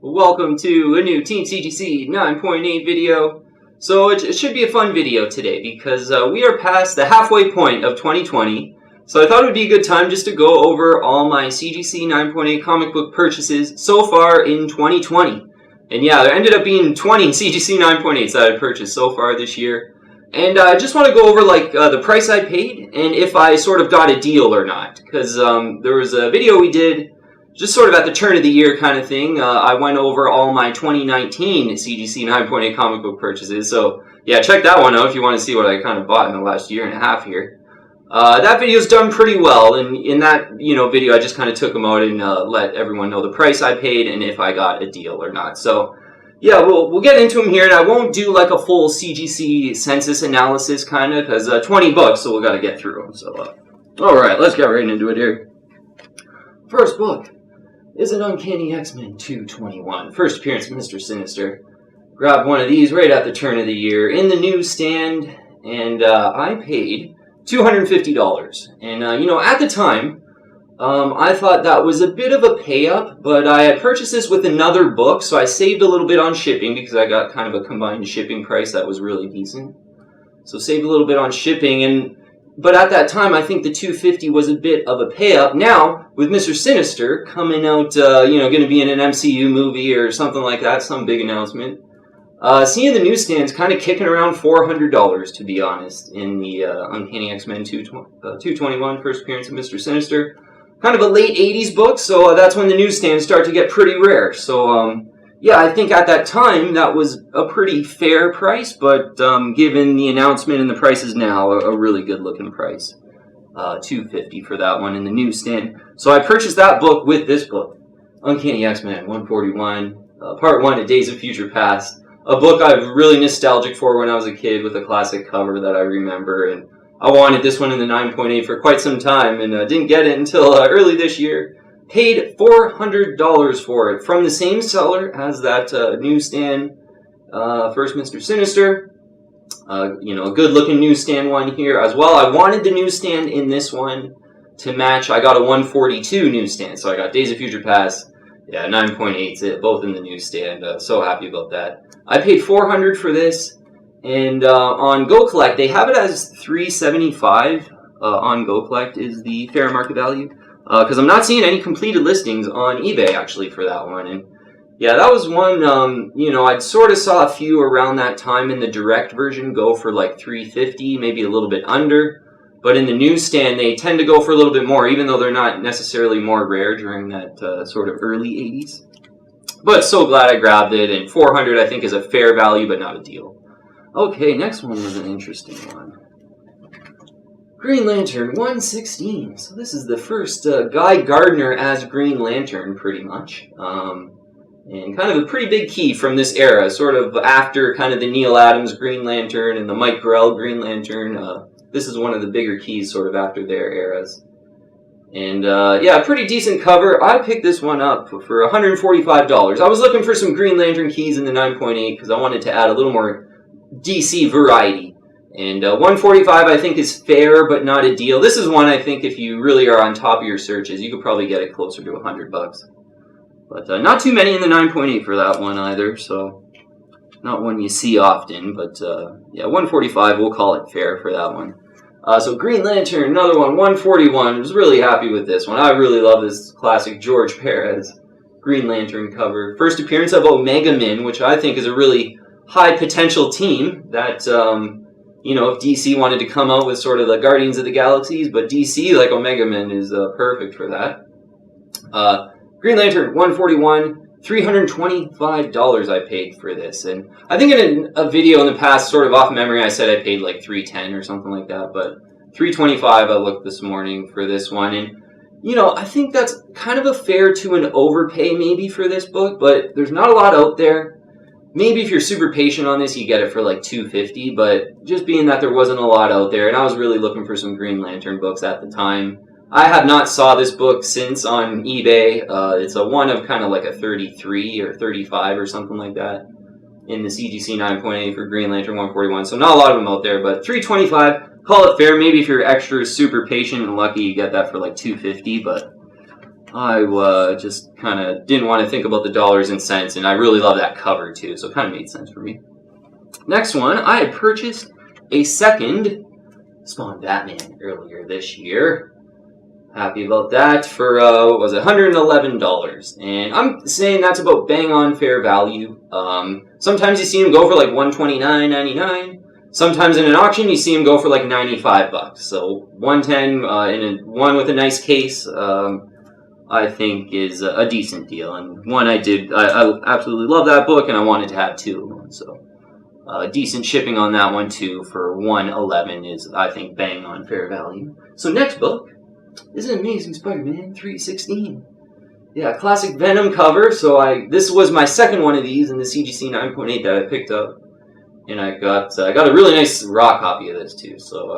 Welcome to a new Team CGC 9.8 video. So it should be a fun video today because we are past the halfway point of 2020. So I thought it would be a good time just to go over all my CGC 9.8 comic book purchases so far in 2020. And yeah, there ended up being 20 CGC 9.8s that I purchased so far this year. And I just want to go over the price I paid and if I sort of got a deal or not. Because there was a video we did just sort of at the turn of the year kind of thing. I went over all my 2019 CGC 9.8 comic book purchases. So yeah, check that one out if you want to see what I kind of bought in the last year and a half here. That video's done pretty well, and in that video I just kind of took them out and let everyone know the price I paid and if I got a deal or not. So yeah, we'll get into them here, and I won't do like a full CGC census analysis kind of, because 20 books, so we got to get through them. So alright, let's get right into it here. First book is an Uncanny X-Men 221. First appearance of Mr. Sinister. Grabbed one of these right at the turn of the year in the newsstand, and I paid $250. And at the time, I thought that was a bit of a pay-up, but I had purchased this with another book, so I saved a little bit on shipping because I got kind of a combined shipping price that was really decent. So saved a little bit on shipping, but at that time, I think the $250 was a bit of a pay-up. Now, with Mr. Sinister coming out, going to be in an MCU movie or something like that, some big announcement, seeing the newsstands kind of kicking around $400, to be honest, in the Uncanny X-Men 221, first appearance of Mr. Sinister. Kind of a late 80s book, so that's when the newsstands start to get pretty rare. So, yeah, I think at that time that was a pretty fair price, but given the announcement and the prices now, a really good-looking price. $250 for that one in the newsstand. So I purchased that book with this book, Uncanny X-Men 141, Part 1 of Days of Future Past. A book I'm really nostalgic for when I was a kid with a classic cover that I remember, and I wanted this one in the 9.8 for quite some time, and didn't get it until early this year. Paid $400 for it from the same seller as that newsstand, first Mr. Sinister. A good-looking newsstand one here as well. I wanted the newsstand in this one to match. I got a 142 newsstand, so I got Days of Future Past. Yeah, 9.8, both in the newsstand. So happy about that. I paid $400 for this, and on Go Collect, they have it as $375 on Go Collect is the fair market value, because I'm not seeing any completed listings on eBay, actually, for that one. And yeah, that was one, I sort of saw a few around that time in the direct version go for like $350, maybe a little bit under. But in the newsstand, they tend to go for a little bit more, even though they're not necessarily more rare during that sort of early 80s. But so glad I grabbed it, and $400 I think is a fair value, but not a deal. Okay, next one was an interesting one. Green Lantern 116. So this is the first Guy Gardner as Green Lantern, pretty much. And kind of a pretty big key from this era, sort of after kind of the Neil Adams Green Lantern and the Mike Grell Green Lantern. This is one of the bigger keys sort of after their eras. And yeah, pretty decent cover. I picked this one up for $145. I was looking for some Green Lantern keys in the 9.8 because I wanted to add a little more DC variety. And $145 I think is fair, but not a deal. This is one I think if you really are on top of your searches, you could probably get it closer to $100. But not too many in the 9.8 for that one either, so not one you see often. But yeah, $145, we'll call it fair for that one. So Green Lantern, another one, $141. I was really happy with this one. I really love this classic George Perez Green Lantern cover. First appearance of Omega Men, which I think is a really high potential team that, if DC wanted to come out with sort of the Guardians of the Galaxies, but DC, like Omega Men, is perfect for that. Green Lantern, $141. $325 I paid for this, and I think in a video in the past, sort of off memory, I said I paid like $310 or something like that, but $325 I looked this morning for this one, and I think that's kind of a fair to an overpay maybe for this book, but there's not a lot out there. Maybe if you're super patient on this, you get it for like $250, but just being that there wasn't a lot out there, and I was really looking for some Green Lantern books at the time. I have not saw this book since on eBay. It's a one of kind of like a 33 or 35 or something like that in the CGC 9.8 for Green Lantern 141. So not a lot of them out there, but $325, call it fair. Maybe if you're extra super patient and lucky, you get that for like $250. But I just kind of didn't want to think about the dollars and cents, and I really love that cover too, so it kind of made sense for me. Next one, I had purchased a second Spawn Batman earlier this year. Happy about that for, what was it, $111. And I'm saying that's about bang on fair value. Sometimes you see them go for like $129.99. Sometimes in an auction you see them go for like $95. So $110 in one with a nice case, I think is a decent deal. And one I absolutely love that book, and I wanted to have two of them. So decent shipping on that one too for $111 is, I think, bang on fair value. So next book is an Amazing Spider-Man 316. Yeah, classic Venom cover. So this was my second one of these in the CGC 9.8 that I picked up, and I got a really nice raw copy of this too. So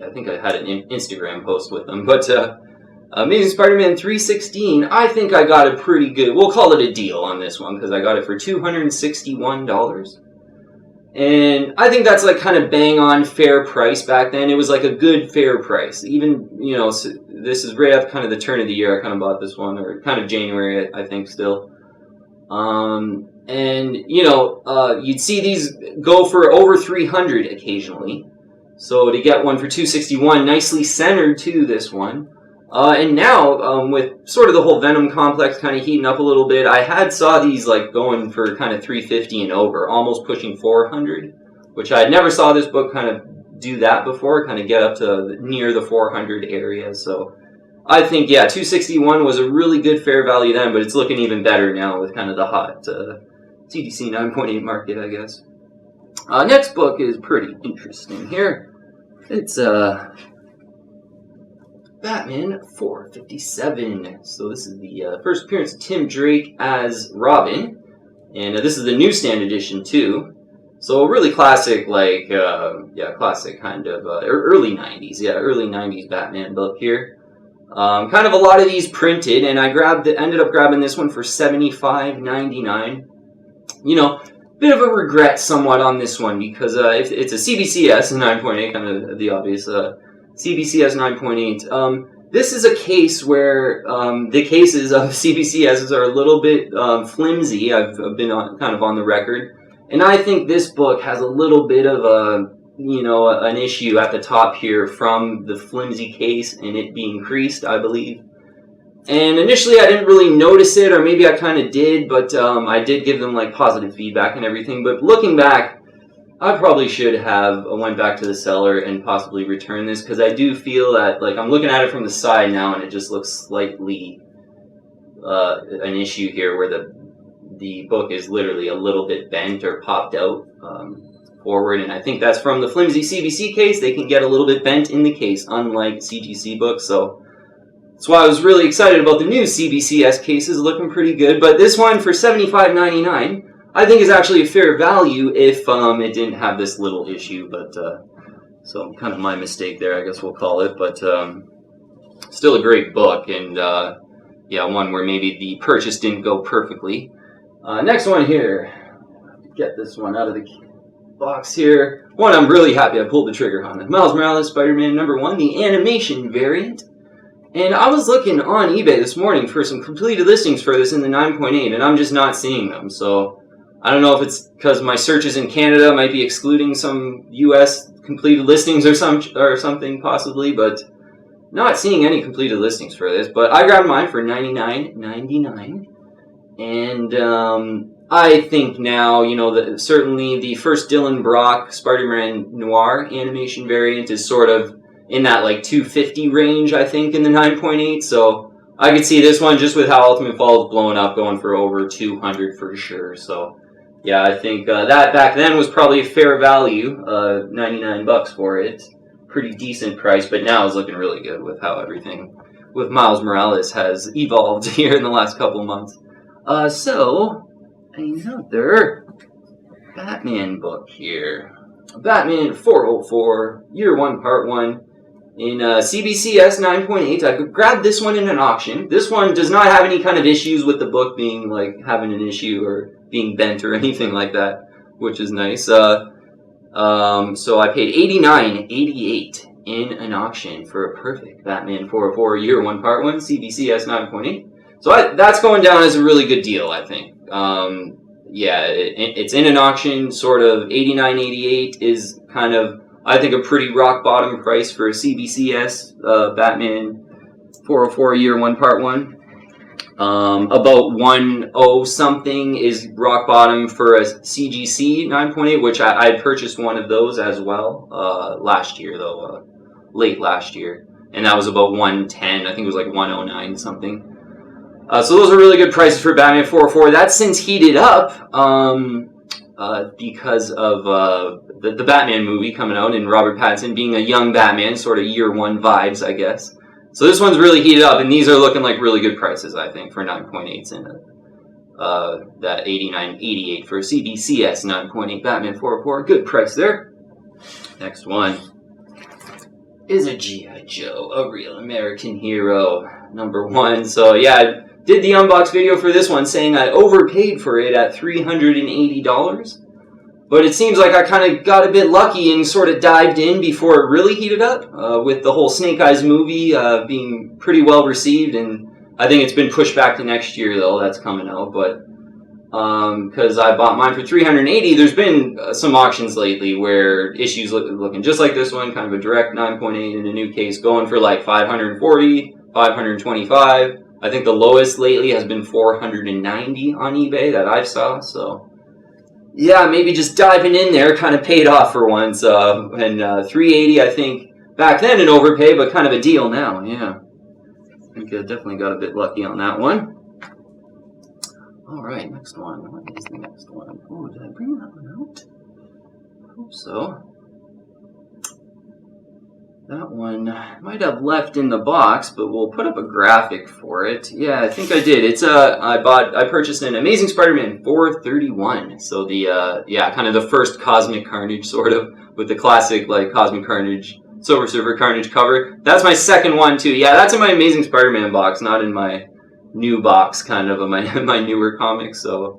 I think I had an Instagram post with them, but Amazing Spider-Man 316. I think I got a pretty good, we'll call it a deal on this one, because I got it for $261. And I think that's like kind of bang on fair price back then. It was like a good fair price. Even, you know, this is right at kind of the turn of the year I kind of bought this one, or kind of January, I think still. And, you know, you'd see these go for over $300 occasionally. So to get one for $261, nicely centered too, this one. And now, with sort of the whole Venom complex kind of heating up a little bit, I saw these like going for kind of $350 and over, almost pushing $400, which I never saw this book kind of do that before, kind of get up to near the $400 area. So I think, yeah, $261 was a really good fair value then, but it's looking even better now with kind of the hot CGC 9.8 market, I guess. Next book is pretty interesting here. It's Batman 457. So this is the first appearance of Tim Drake as Robin, and this is the Newsstand edition too. So really classic, like classic kind of early 90s, early 90s Batman book here. Kind of a lot of these printed, and I ended up grabbing this one for $75.99. You know, bit of a regret somewhat on this one because it's a CBCS 9.8, kind of the obvious. CBCS 9.8. This is a case where the cases of CBCSs are a little bit flimsy. I've been kind of on the record, and I think this book has a little bit of an issue at the top here from the flimsy case and it being creased, I believe. And initially I didn't really notice it, or maybe I kind of did, but I did give them like positive feedback and everything. But looking back, I probably should have went back to the seller and possibly returned this, because I do feel that, like, I'm looking at it from the side now and it just looks slightly an issue here where the book is literally a little bit bent or popped out forward, and I think that's from the flimsy CBC case. They can get a little bit bent in the case, unlike CGC books, so that's why I was really excited about the new CBCS cases, looking pretty good. But this one for $75.99 I think is actually a fair value if it didn't have this little issue, but so kind of my mistake there, I guess we'll call it, but still a great book, and one where maybe the purchase didn't go perfectly. Next one here, get this one out of the box here. One I'm really happy I pulled the trigger on. Miles Morales Spider-Man #1, the animation variant. And I was looking on eBay this morning for some completed listings for this in the 9.8, and I'm just not seeing them, so I don't know if it's because my searches in Canada might be excluding some U.S. completed listings or something possibly, but not seeing any completed listings for this. But I grabbed mine for $99.99, and I think now, you know, that certainly the first Dylan Brock Spider-Man Noir animation variant is sort of in that like $250 range, I think, in the 9.8. So I could see this one, just with how Ultimate Fall is blowing up, going for over $200 for sure. So yeah, I think that back then was probably a fair value, $99 for it. Pretty decent price, but now it's looking really good with how everything with Miles Morales has evolved here in the last couple of months. So, another Batman book here. Batman 404, Year 1, Part 1. In CBCS 9.8, I grabbed this one in an auction. This one does not have any kind of issues with the book being, like, having an issue or being bent or anything like that, which is nice. So I paid $89.88, in an auction for a perfect Batman 404 Year 1 Part 1 CBCS 9.8. So that's going down as a really good deal, I think. Yeah, it's in an auction, sort of $89.88 is kind of, I think, a pretty rock bottom price for a CBCS Batman 404 Year 1 Part 1. About 10 something is rock bottom for a CGC 9.8, which I purchased one of those as well last year, though, late last year. And that was about 110, I think it was like 109 something. So those are really good prices for Batman 404. That's since heated up because of the Batman movie coming out and Robert Pattinson being a young Batman, sort of year one vibes, I guess. So this one's really heated up, and these are looking like really good prices, I think, for 9.8s and that $89.88 for CBCS 9.8 Batman 404. Good price there. Next one is a G.I. Joe, a real American hero, #1. So yeah, I did the unbox video for this one saying I overpaid for it at $380. But it seems like I kind of got a bit lucky and sort of dived in before it really heated up, with the whole Snake Eyes movie being pretty well received, and I think it's been pushed back to next year, though. That's coming out, but because I bought mine for $380, there's been some auctions lately where issues looking just like this one, kind of a direct 9.8 in a new case, going for like $540, $525. I think the lowest lately has been $490 on eBay that I saw, so yeah, maybe just diving in there kind of paid off for once. And $380, I think, back then an overpay, but kind of a deal now. Yeah, I think I definitely got a bit lucky on that one. All right, next one. What is the next one? Oh, did I bring that one out? I hope so. That one might have left in the box, but we'll put up a graphic for it. Yeah, I think I did. It's I purchased an Amazing Spider-Man 431. So the yeah, kind of the first Cosmic Carnage, sort of, with the classic like Cosmic Carnage, Silver Surfer Carnage cover. That's my second one too. Yeah, that's in my Amazing Spider-Man box, not in my new box, kind of my newer comics. So,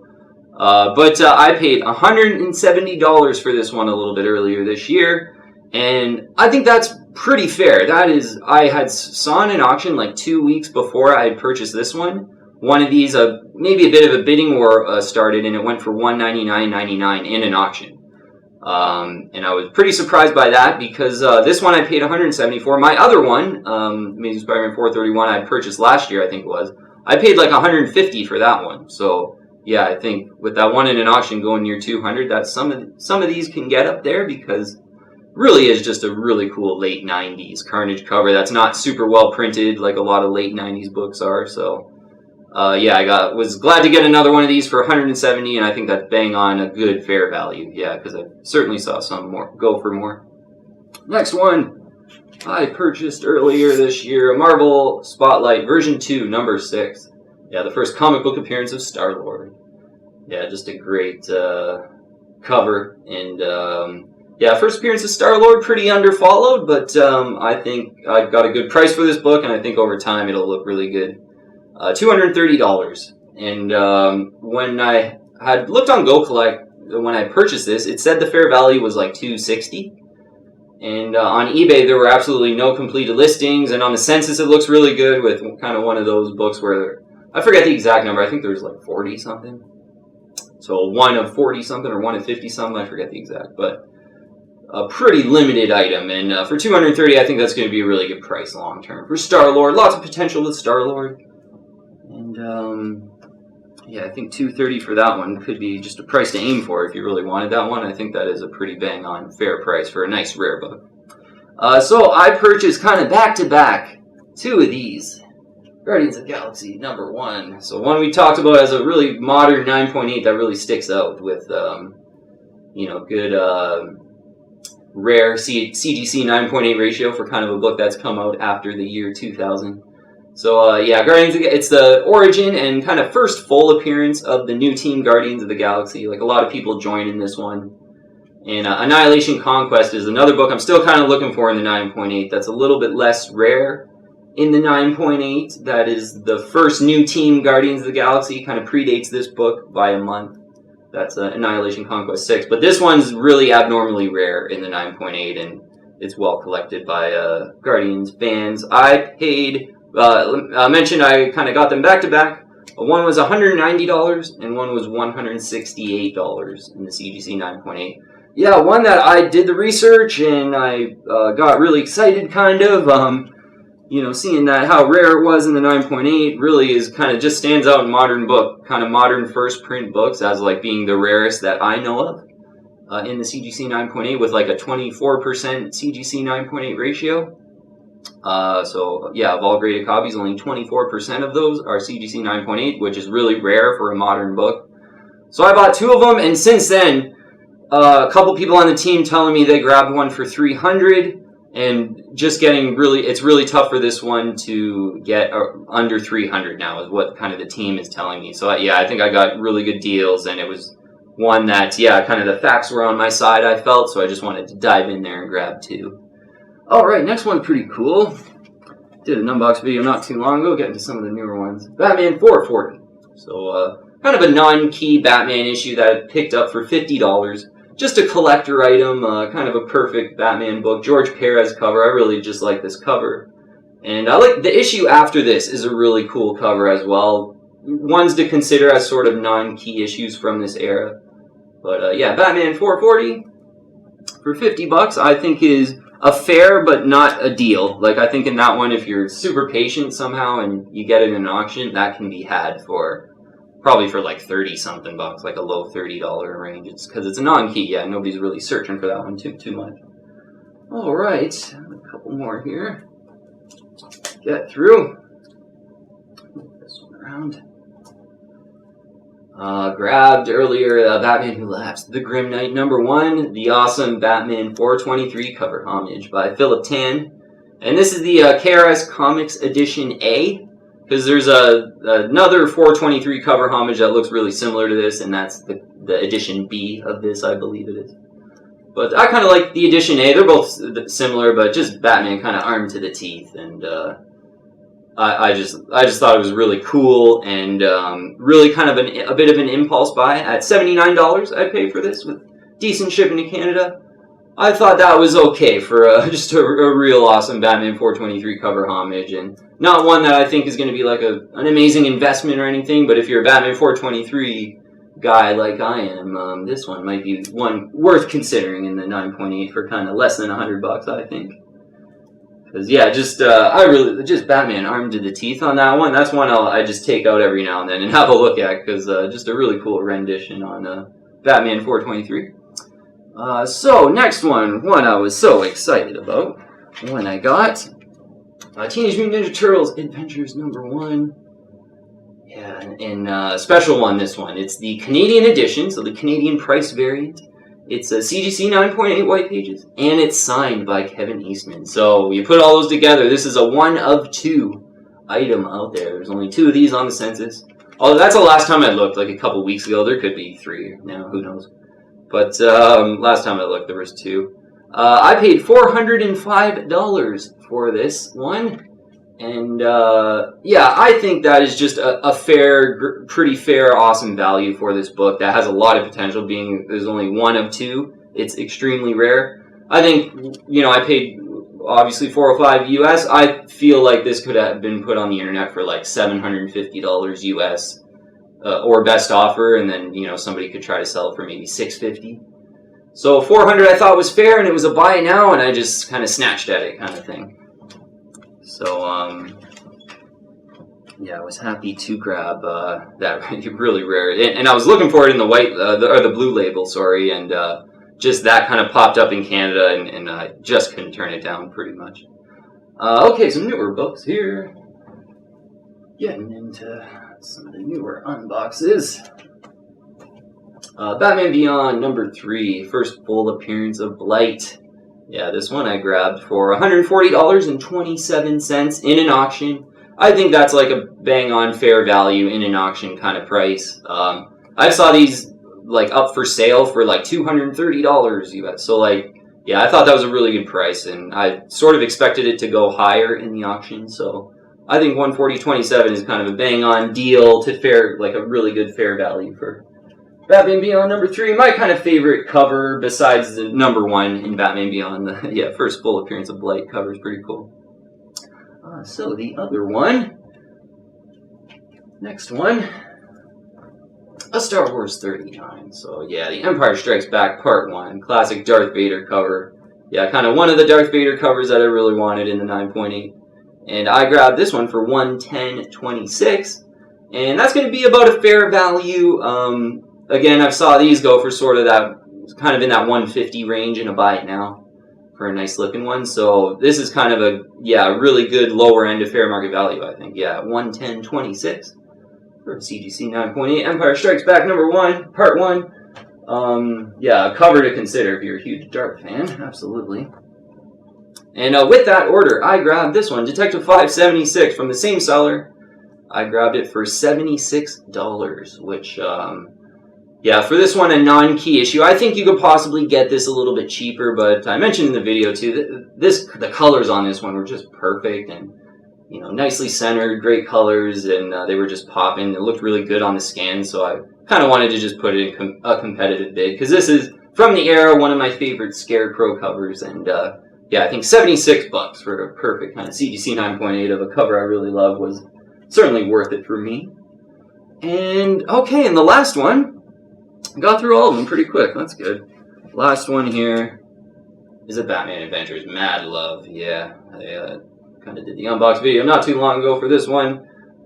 but I paid $170 for this one a little bit earlier this year. And I think that's pretty fair. That is, I had saw in an auction like 2 weeks before I had purchased this one. One of these, maybe a bit of a bidding war started, and it went for $199.99 in an auction. And I was pretty surprised by that because this one I paid $170 for. My other one, Amazing Spider-Man 431, I purchased last year, I think it was. I paid like $150 for that one. So yeah, I think with that one in an auction going near $200, that some of these can get up there because really is just a really cool late 90s Carnage cover that's not super well printed like a lot of late 90s books are. So yeah, I was glad to get another one of these for $170, and I think that's bang on a good fair value. Yeah, because I certainly saw some more go for more. Next one I purchased earlier this year, a Marvel Spotlight version 2, #6. Yeah, the first comic book appearance of Star-Lord. Yeah, just a great cover, and yeah, first appearance of Star-Lord, pretty underfollowed, but I think I got a good price for this book, and I think over time it'll look really good. $230. And when I had looked on Go Collect, when I purchased this, it said the fair value was like $260. And on eBay, there were absolutely no completed listings, and on the census, it looks really good with kind of one of those books where, I forget the exact number, I think there was like 40-something. So one of 40-something or one of 50-something, I forget the exact, but a pretty limited item, and for $230, I think that's going to be a really good price long term for Star-Lord. Lots of potential with Star-Lord, and yeah, I think $230 for that one could be just a price to aim for if you really wanted that one. I think that is a pretty bang on fair price for a nice rare book. So I purchased kind of back to back 2 of these. Guardians of the Galaxy #1. So one we talked about as a really modern 9.8 that really sticks out with you know, good rare CGC 9.8 ratio for kind of a book that's come out after the year 2000. So yeah, it's the origin and kind of first full appearance of the new team Guardians of the Galaxy. Like a lot of people join in this one. And Annihilation Conquest is another book I'm still kind of looking for in the 9.8 that's a little bit less rare in the 9.8. That is the first new team Guardians of the Galaxy, kind of predates this book by a month. That's Annihilation Conquest 6. But this one's really abnormally rare in the 9.8, and it's well collected by Guardians fans. I paid, mentioned I kind of got them back to back. One was $190 and one was $168 in the CGC 9.8. Yeah, one that I did the research and I got really excited, kind of. You know, seeing that how rare it was in the 9.8 really is kind of just stands out in modern first print books as like being the rarest that I know of in the CGC 9.8 with like a 24% CGC 9.8 ratio. So yeah, of all graded copies, only 24% of those are CGC 9.8, which is really rare for a modern book. So I bought two of them, and since then, a couple people on the team telling me they grabbed one for $300, and just getting it's really tough for this one to get under $300 now, is what kind of the team is telling me. So yeah, I think I got really good deals, and it was one that, yeah, kind of the facts were on my side, I felt, so I just wanted to dive in there and grab two. Alright, next one's pretty cool. Did an unbox video not too long ago, getting to some of the newer ones. Batman 440. So, kind of a non-key Batman issue that I picked up for $50. Just a collector item, kind of a perfect Batman book. George Perez cover. I really just like this cover. And I like the issue after this is a really cool cover as well. Ones to consider as sort of non-key issues from this era. But yeah, Batman 440 for $50 I think is a fair but not a deal. Like, I think in that one, if you're super patient somehow and you get it in an auction, that can be had for probably for like 30-something bucks, like a low $30 range. It's because it's a non-key. Yeah, nobody's really searching for that one too much. All right, a couple more here. Get through. Move this one around. Grabbed earlier Batman Who Laughs, The Grim Knight #1, the awesome Batman 423 cover homage by Philip Tan. And this is the KRS Comics Edition A, because there's another 423 cover homage that looks really similar to this, and that's the Edition B of this, I believe it is. But I kind of like the Edition A. They're both similar, but just Batman kind of armed to the teeth, and I just thought it was really cool, and really kind of a bit of an impulse buy. At $79 I paid for this with decent shipping to Canada. I thought that was okay for just a real awesome Batman 423 cover homage, and not one that I think is going to be like an amazing investment or anything, but if you're a Batman 423 guy like I am, this one might be one worth considering in the 9.8 for kind of less than $100, I think. Because yeah, just Batman armed to the teeth on that one. That's one I just take out every now and then and have a look at, because just a really cool rendition on Batman 423. So next one I was so excited about when I got Teenage Mutant Ninja Turtles Adventures #1. Yeah, and special one, this one. It's the Canadian edition, so the Canadian price variant. It's a CGC 9.8 white pages, and it's signed by Kevin Eastman. So you put all those together, this is a 1 of 2 item out there. There's only 2 of these on the census. Although that's the last time I looked, like a couple weeks ago. There could be 3 now, who knows. But last time I looked, there was 2. I paid $405 for this one. And yeah, I think that is just a fair, pretty fair, awesome value for this book that has a lot of potential, being there's only 1 of 2. It's extremely rare. I think, you know, I paid obviously $405 US. I feel like this could have been put on the internet for like $750 US or best offer, and then, you know, somebody could try to sell it for maybe $650. So $400 I thought was fair, and it was a buy now, and I just kind of snatched at it, kind of thing. So, yeah, I was happy to grab that really rare, and I was looking for it in the white or the blue label, sorry, and just that kind of popped up in Canada, and I just couldn't turn it down, pretty much. Okay, some newer books here. Getting into some of the newer unboxes. Batman Beyond #3, first full appearance of Blight. Yeah, this one I grabbed for $140.27 in an auction. I think that's like a bang-on fair value in an auction kind of price. I saw these like up for sale for like $230 US. So like, yeah, I thought that was a really good price, and I sort of expected it to go higher in the auction. So I think $140.27 is kind of a bang-on deal to fair, like a really good fair value for Batman Beyond number 3, my kind of favorite cover besides the number 1 in Batman Beyond. The first full appearance of Blight cover is pretty cool. So the other one, next one, a Star Wars 39. So yeah, The Empire Strikes Back Part 1, classic Darth Vader cover. Yeah, kind of one of the Darth Vader covers that I really wanted in the 9.8. And I grabbed this one for $110.26. And that's going to be about a fair value. Again, I've saw these go for sort of that, kind of in that $150 range, and a buy it now for a nice looking one. So this is kind of a, really good lower end of fair market value, I think. Yeah, $110.26 for CGC 9.8. Empire Strikes Back number 1, part 1. A cover to consider if you're a huge Darth fan, absolutely. And with that order, I grabbed this one, Detective 576 from the same seller. I grabbed it for $76, which, for this one, a non-key issue. I think you could possibly get this a little bit cheaper, but I mentioned in the video too, the colors on this one were just perfect and, nicely centered, great colors, and they were just popping. It looked really good on the scan, so I kind of wanted to just put it in a competitive bid, because this is, from the era, one of my favorite Scarecrow covers, and I think $76 for a perfect kind of CGC 9.8 of a cover I really love was certainly worth it for me. And okay, and the last one, got through all of them pretty quick. That's good. Last one here is a Batman Adventures Mad Love. Yeah, I kind of did the unbox video not too long ago for this one,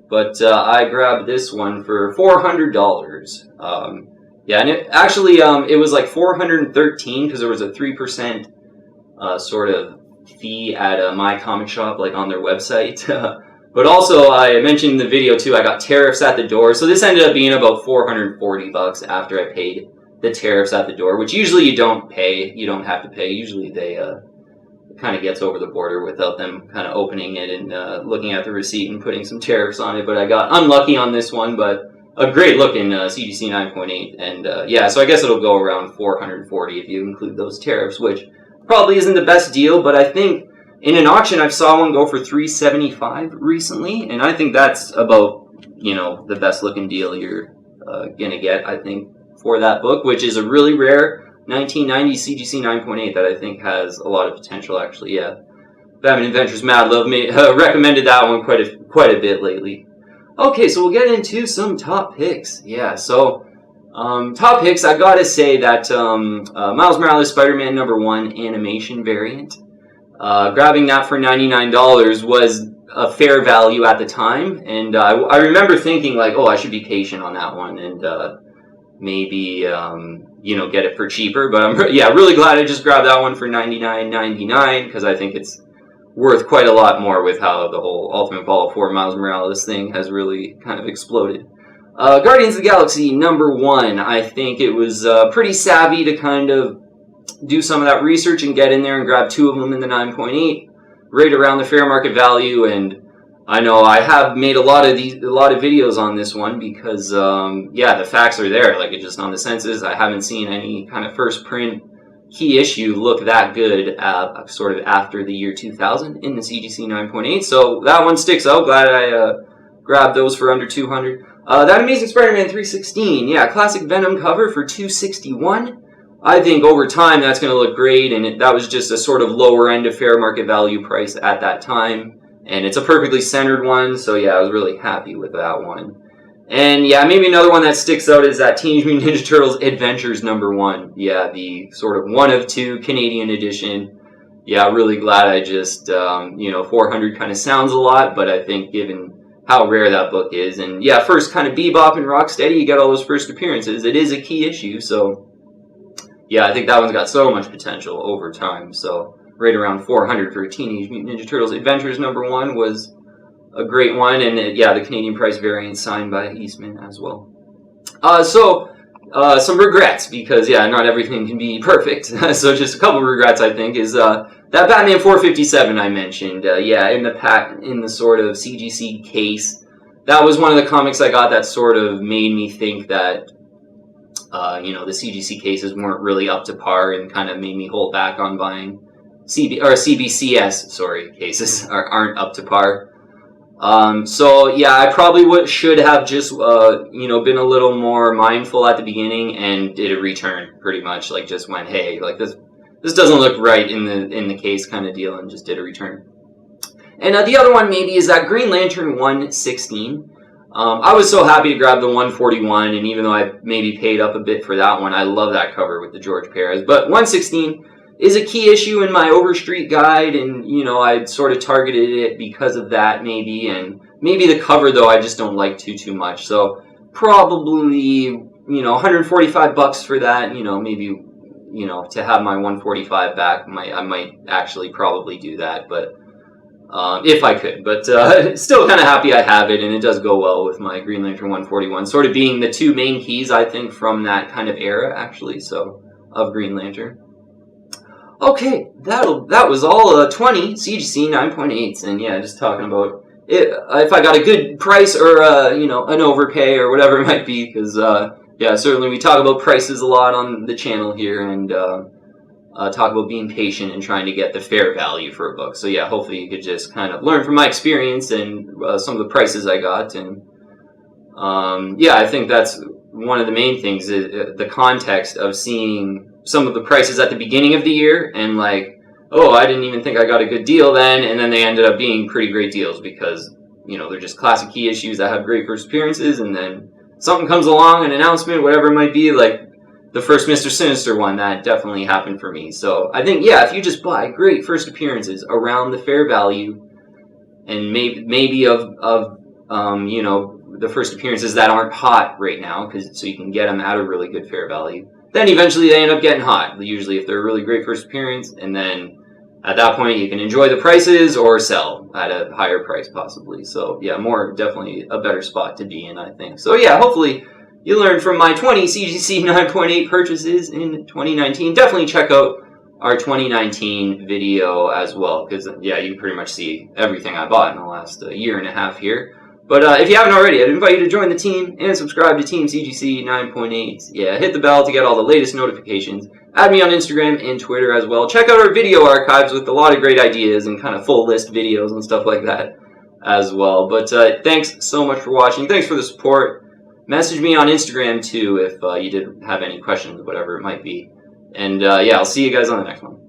but I grabbed this one for $400. And it actually it was like $413 because there was a 3% sort of fee at my comic shop, like on their website. But also, I mentioned in the video too, I got tariffs at the door. So this ended up being about $440 after I paid the tariffs at the door, which usually you don't pay. You don't have to pay. Usually they it kind of gets over the border without them kind of opening it and looking at the receipt and putting some tariffs on it. But I got unlucky on this one, but a great looking CGC 9.8. And so I guess it'll go around $440 if you include those tariffs, which probably isn't the best deal, but I think in an auction, I saw one go for $375 recently, and I think that's about, the best looking deal you're going to get, I think, for that book, which is a really rare 1990 CGC 9.8 that I think has a lot of potential, actually. Yeah, Batman Adventures Mad Love recommended that one quite a bit lately. Okay, so we'll get into some top picks. Yeah, so top picks, I gotta say that Miles Morales Spider-Man number 1 animation variant. Grabbing that for $99 was a fair value at the time, and I remember thinking like, oh, I should be patient on that one and maybe get it for cheaper. But I'm really glad I just grabbed that one for $99.99 because I think it's worth quite a lot more with how the whole Ultimate Fallout 4 Miles Morales thing has really kind of exploded. Guardians of the Galaxy number 1, I think it was pretty savvy to kind of do some of that research and get in there and grab 2 of them in the 9.8, right around the fair market value. And I know I have made a lot of videos on this one because the facts are there. Like, it's just on the census, I haven't seen any kind of first print key issue look that good sort of after the year 2000 in the CGC 9.8. So that one sticks out. Glad I grabbed those for under $200. That Amazing Spider-Man 316, classic Venom cover for $261. I think over time that's going to look great, and that was just a sort of lower end of fair market value price at that time. And it's a perfectly centered one, so I was really happy with that one. And maybe another one that sticks out is that Teenage Mutant Ninja Turtles Adventures number 1. The sort of 1 of 2 Canadian edition. Really glad I just, 400 kind of sounds a lot, but I think given how rare that book is, and first kind of Bebop and Rocksteady, you got all those first appearances. It is a key issue, so I think that one's got so much potential over time. So right around 400 for Teenage Mutant Ninja Turtles Adventures number 1 was a great one, and the Canadian price variant signed by Eastman as well. Some regrets, because not everything can be perfect. So just a couple of regrets, I think, is that Batman 457 I mentioned. In the pack, in the sort of CGC case, that was one of the comics I got that sort of made me think that the CGC cases weren't really up to par, and kind of made me hold back on buying CBCS cases aren't up to par. So yeah, I probably should have just been a little more mindful at the beginning and did a return pretty much, like just went, hey, like this doesn't look right in the case kind of deal, and just did a return. And the other one maybe is that Green Lantern 116. I was so happy to grab the 141, and even though I maybe paid up a bit for that one, I love that cover with the George Perez. But 116 is a key issue in my Overstreet guide, and I sort of targeted it because of that maybe, and maybe the cover though I just don't like too much. So probably $145 for that. Maybe to have my 145 back, I might actually probably do that, but if I could. But still kind of happy I have it, and it does go well with my Green Lantern 141, sort of being the two main keys I think from that kind of era actually, so of Green Lantern. Okay, that was all 20 CGC 9.8s, and yeah, just talking about it, if I got a good price or an overpay or whatever it might be, because yeah, certainly we talk about prices a lot on the channel here, and talk about being patient and trying to get the fair value for a book. So yeah, hopefully you could just kind of learn from my experience and some of the prices I got, and yeah, I think that's one of the main things, is the context of seeing some of the prices at the beginning of the year, and like, oh, I didn't even think I got a good deal then, and then they ended up being pretty great deals because, they're just classic key issues that have great first appearances, and then something comes along, an announcement, whatever it might be, like the first Mr. Sinister one, that definitely happened for me. So I think, yeah, if you just buy great first appearances around the fair value, and maybe of the first appearances that aren't hot right now, so you can get them at a really good fair value, then eventually they end up getting hot, usually if they're a really great first appearance, and then at that point you can enjoy the prices or sell at a higher price possibly. So yeah, definitely a better spot to be in, I think. So yeah, hopefully you learned from my 20 CGC 9.8 purchases in 2019. Definitely check out our 2019 video as well, because yeah, you pretty much see everything I bought in the last year and a half here. But if you haven't already, I'd invite you to join the team and subscribe to Team CGC 9.8. Yeah, hit the bell to get all the latest notifications. Add me on Instagram and Twitter as well. Check out our video archives with a lot of great ideas and kind of full list videos and stuff like that as well. But thanks so much for watching. Thanks for the support. Message me on Instagram too if you did have any questions, whatever it might be. And yeah, I'll see you guys on the next one.